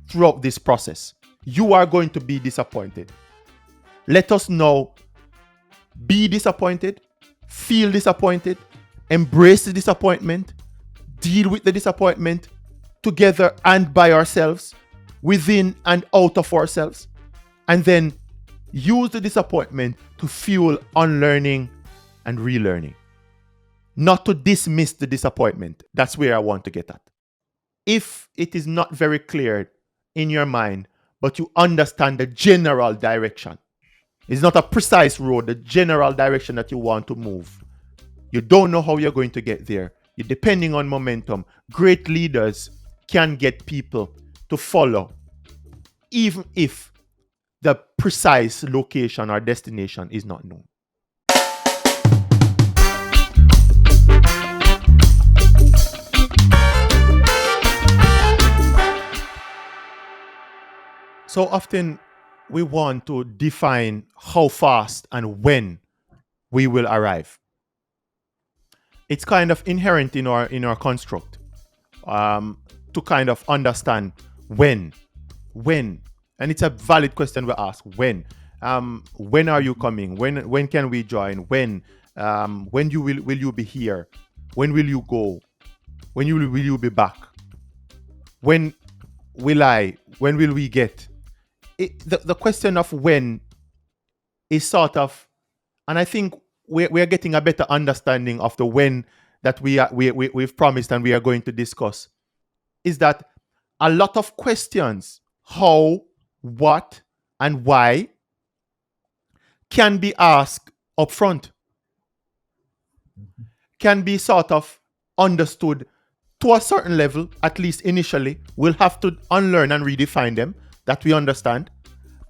throughout this process. You are going to be disappointed. Let us now be disappointed, feel disappointed, embrace the disappointment, deal with the disappointment together and by ourselves, within and out of ourselves, and then use the disappointment to fuel unlearning and relearning. Not to dismiss the disappointment. That's where I want to get at. If it is not very clear in your mind, but you understand the general direction, it's not a precise road, the general direction that you want to move. You don't know how you're going to get there. You're depending on momentum. Great leaders can get people to follow, even if the precise location or destination is not known. So often we want to define how fast and when we will arrive. It's kind of inherent in our construct to kind of understand when, and it's a valid question we ask. When are you coming? When can we join? When will you be here? When will you go? When will you be back? When will I? When will we get? The question of when is sort of, and I think we're getting a better understanding of the when that we've promised and we are going to discuss, is that a lot of questions, how, what, and why, can be asked up front, can be sort of understood to a certain level, at least initially. We'll have to unlearn and redefine them, that we understand,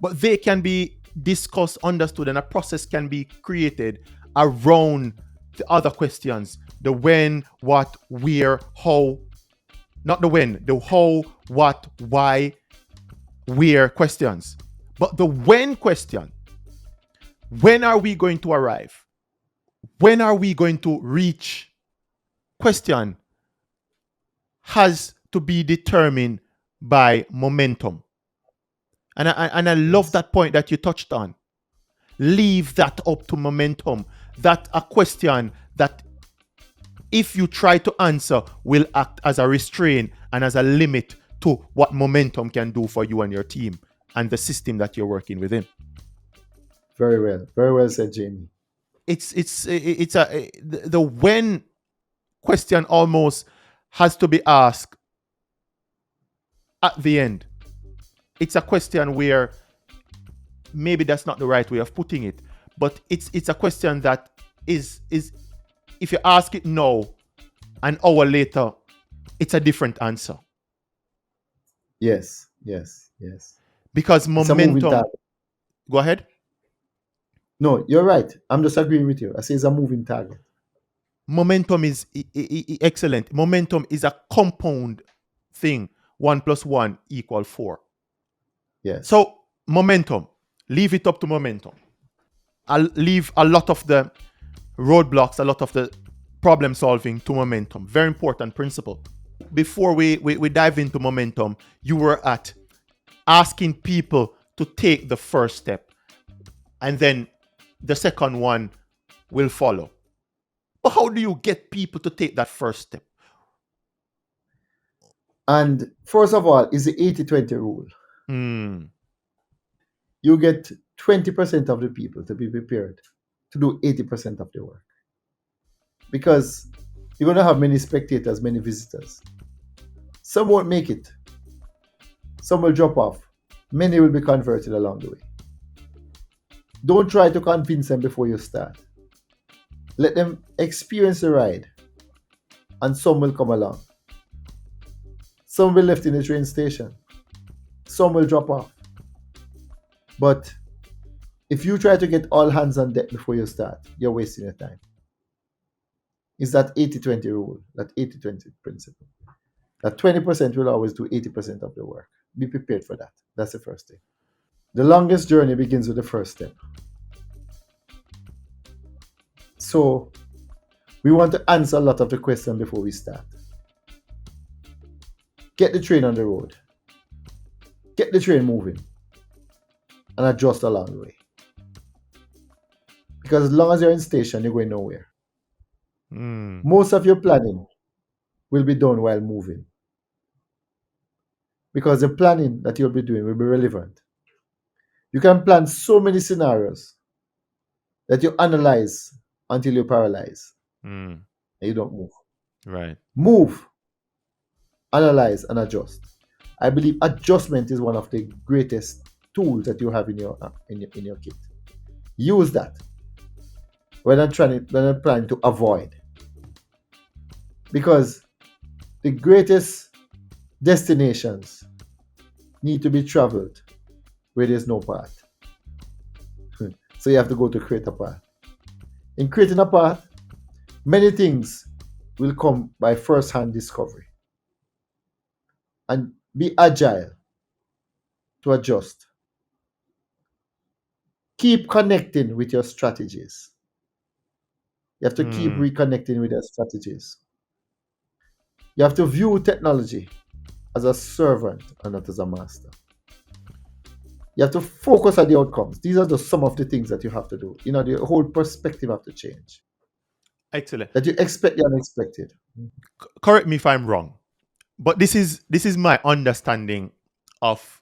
but they can be discussed, understood, and a process can be created around the other questions. The when, what, where, how. Not the when, the how, what, why, where questions. But the when question, when are we going to arrive? When are we going to reach? Question has to be determined by momentum. And I love that point that you touched on. Leave that up to momentum. That a question that if you try to answer will act as a restraint and as a limit to what momentum can do for you and your team and the system that you're working within. Very well said, Jamie. The when question almost has to be asked at the end. It's a question where maybe that's not the right way of putting it, but it's a question that is if you ask it now, an hour later, it's a different answer. Yes. Because momentum. Go ahead. No, you're right. I'm just agreeing with you. I say it's a moving target. Momentum is excellent. Momentum is a compound thing. 1 + 1 = 4. Yes. So momentum, leave it up to momentum. I'll leave a lot of the roadblocks, a lot of the problem solving to momentum. Very important principle. Before we dive into momentum, you were at asking people to take the first step, and then the second one will follow. But how do you get people to take that first step? And first of all, is the 80-20 rule. You get 20% of the people to be prepared to do 80% of the work. Because you're going to have many spectators, many visitors. Some won't make it. Some will drop off. Many will be converted along the way. Don't try to convince them before you start. Let them experience the ride, and some will come along. Some will be left in the train station. Some will drop off. But if you try to get all hands on deck before you start, you're wasting your time. It's that 80-20 rule, that 80-20 principle. That 20% will always do 80% of the work. Be prepared for that. That's the first thing. The longest journey begins with the first step. So we want to answer a lot of the questions before we start. Get the train on the road. get the train moving and adjust along the way. Because as long as you're in station, you're going nowhere. Most of your planning will be done while moving. Because the planning that you'll be doing will be relevant. You can plan so many scenarios that you analyze until you paralyze and you don't move. Right. Move, analyze, and adjust. I believe adjustment is one of the greatest tools that you have in your kit. Use that when I'm trying to avoid. Because the greatest destinations need to be traveled where there's no path. So you have to go to create a path. In creating a path, many things will come by first-hand discovery. And be agile to adjust. Keep connecting with your strategies. You have to keep reconnecting with your strategies. You have to view technology as a servant and not as a master. You have to focus on the outcomes. These are just some of the things that you have to do. The whole perspective have to change. Excellent. That you expect the unexpected. Correct me if I'm wrong, but this is my understanding of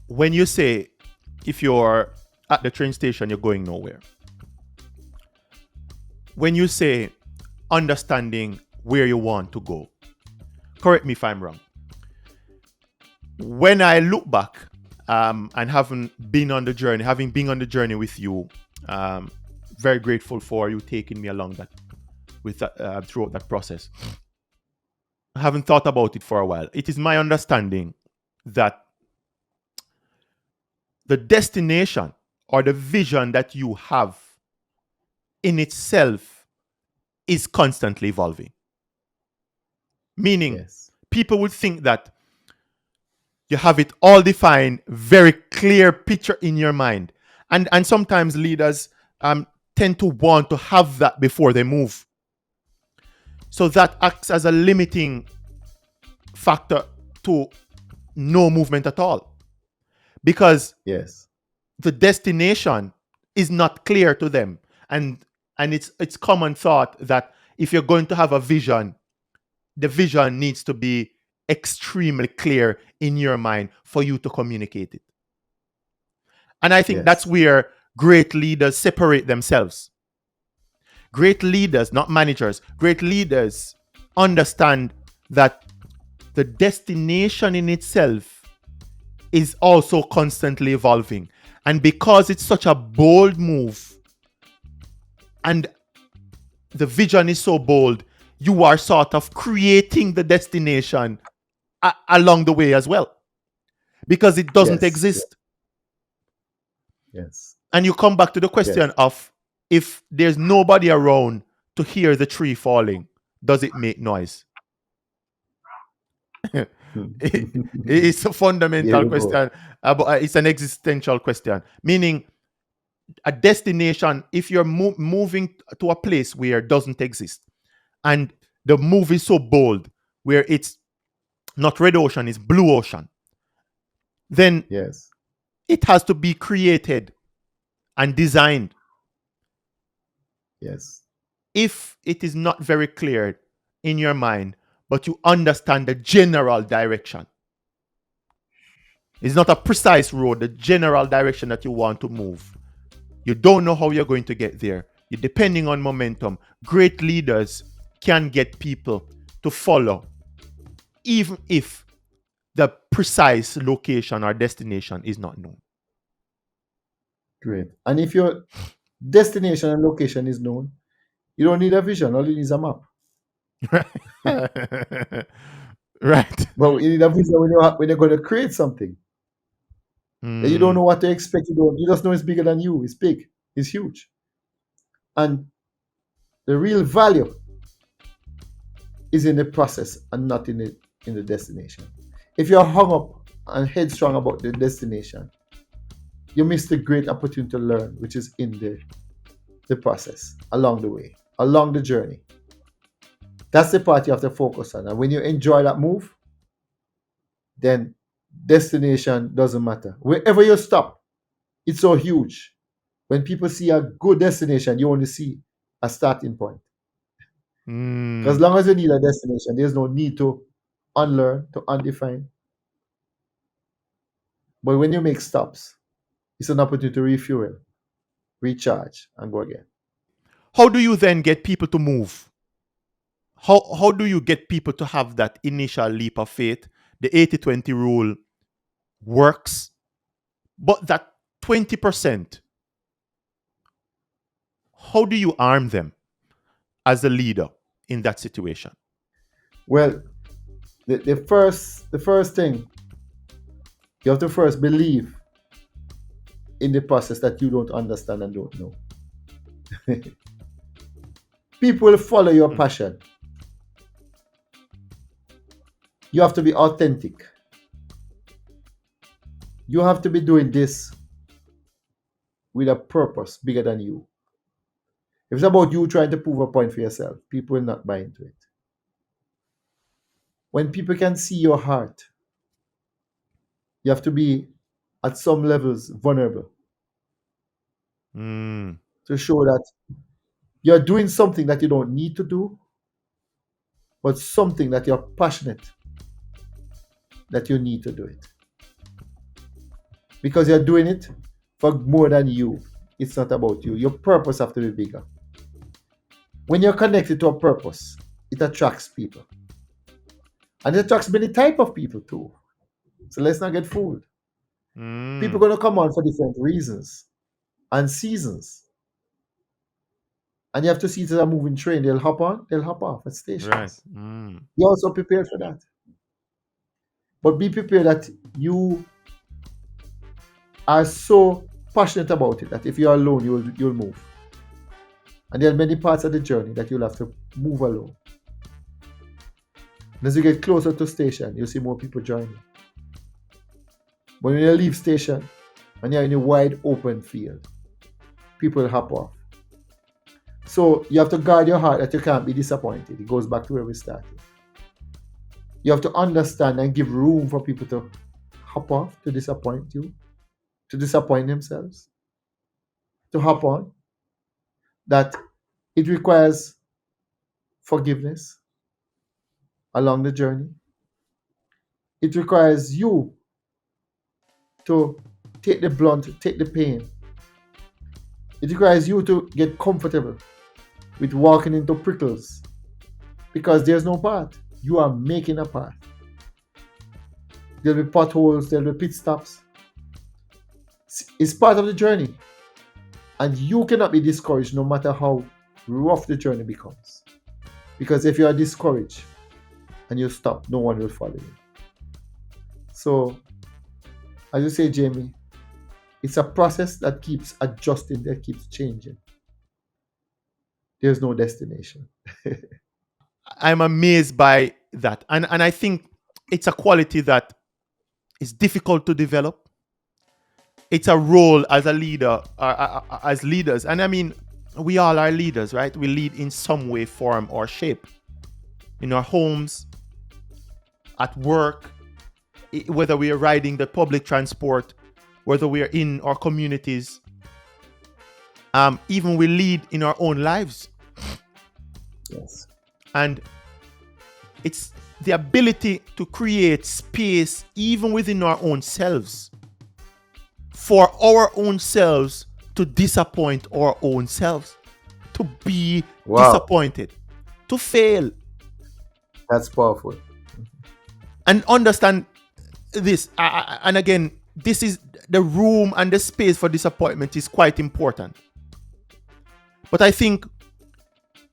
when you say if you're at the train station, you're going nowhere. When you say understanding where you want to go, correct me if I'm wrong. When I look back and having been on the journey with you, very grateful for you taking me along throughout that process. I haven't thought about it for a while. It is my understanding that the destination or the vision that you have in itself is constantly evolving. Meaning, people would think that you have it all defined, very clear picture in your mind. And sometimes leaders tend to want to have that before they move. So that acts as a limiting factor to no movement at all. Because the destination is not clear to them. And it's common thought that if you're going to have a vision, the vision needs to be extremely clear in your mind for you to communicate it. And I think that's where great leaders separate themselves. Great leaders, not managers, great leaders understand that the destination in itself is also constantly evolving. And because it's such a bold move and the vision is so bold, you are sort of creating the destination along the way as well. Because it doesn't exist. And you come back to the question of if there's nobody around to hear the tree falling, does it make noise? It's a fundamental question. It's an existential question. Meaning, a destination, if you're moving to a place where it doesn't exist, and the move is so bold, where it's not red ocean, it's blue ocean, then it has to be created and designed. If it is not very clear in your mind, but you understand the general direction, it's not a precise road, the general direction that you want to move. You don't know how you're going to get there. You're depending on momentum. Great leaders can get people to follow, even if the precise location or destination is not known. Great. And if your destination and location is known, you don't need a vision. All you need is a map. Right. But you need a vision when you're going to create something. You don't know what to expect. You just know it's bigger than you. It's big. It's huge. And the real value is in the process and not in the destination. If you're hung up and headstrong about the destination, you miss the great opportunity to learn, which is in the process, along the way, along the journey. That's the part you have to focus on. And when you enjoy that move, then destination doesn't matter. Wherever you stop, it's so huge. When people see a good destination, you only see a starting point. Because as long as you need a destination, there's no need to unlearn, to undefine. But when you make stops, it's an opportunity to refuel, recharge, and go again. How do you then get people to move? How do you get people to have that initial leap of faith? The 80-20 rule works, but that 20%, how do you arm them as a leader in that situation? Well, the first thing, you have to first believe in the process that you don't understand and don't know. People will follow your passion. You have to be authentic. You have to be doing this with a purpose bigger than you. If it's about you trying to prove a point for yourself, people will not buy into it. When people can see your heart, you have to be, at some levels, vulnerable to show that you're doing something that you don't need to do, but something that you're passionate that you need to do it. Because you're doing it for more than you. It's not about you. Your purpose has to be bigger. When you're connected to a purpose, it attracts people. And it attracts many type of people too. So let's not get fooled. People are going to come on for different reasons and seasons. And you have to see it as a moving train. They'll hop on, they'll hop off at stations. Right. You're also prepared for that. But be prepared that you are so passionate about it that if you're alone, you'll move. And there are many parts of the journey that you'll have to move alone. And as you get closer to station, you'll see more people joining. But when you leave station and you're in a wide open field, people will hop off. So you have to guard your heart that you can't be disappointed. It goes back to where we started. You have to understand and give room for people to hop off, to disappoint you, to disappoint themselves, to hop on. That it requires forgiveness along the journey. It requires you to take the blunt, take the pain. It requires you to get comfortable with walking into prickles because there's no path. You are making a path. There'll be potholes, there'll be pit stops. It's part of the journey. And you cannot be discouraged no matter how rough the journey becomes. Because if you are discouraged and you stop, no one will follow you. So, as you say, Jamie, it's a process that keeps adjusting, that keeps changing. There's no destination. I'm amazed by that. And I think it's a quality that is difficult to develop. It's a role as a leader, as leaders. And I mean, we all are leaders, right? We lead in some way, form, or shape. In our homes, at work, whether we are riding the public transport, whether we are in our communities, even we lead in our own lives. Yes. And it's the ability to create space even within our own selves for our own selves to disappoint our own selves, to be disappointed, to fail. That's powerful. And understand this. And again, this is the room and the space for disappointment is quite important. But I think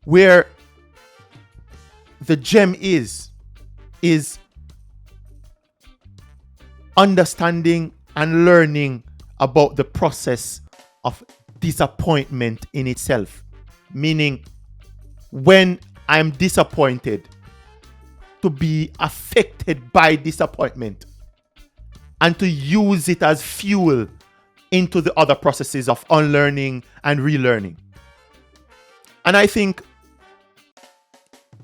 where the gem is understanding and learning about the process of disappointment in itself. Meaning, when I'm disappointed, to be affected by disappointment and to use it as fuel into the other processes of unlearning and relearning. And I think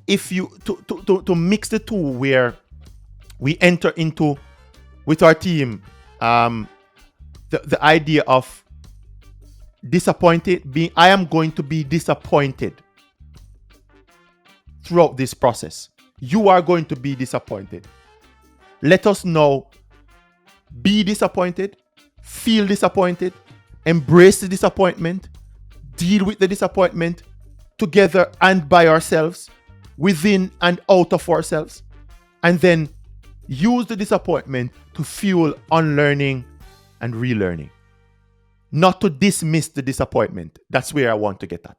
if you to mix the two, where we enter into with our team, the idea of disappointed, I am going to be disappointed throughout this process. You are going to be disappointed. Let us now be disappointed, feel disappointed, embrace the disappointment, deal with the disappointment together and by ourselves, within and out of ourselves, and then use the disappointment to fuel unlearning and relearning. Not to dismiss the disappointment. That's where I want to get at.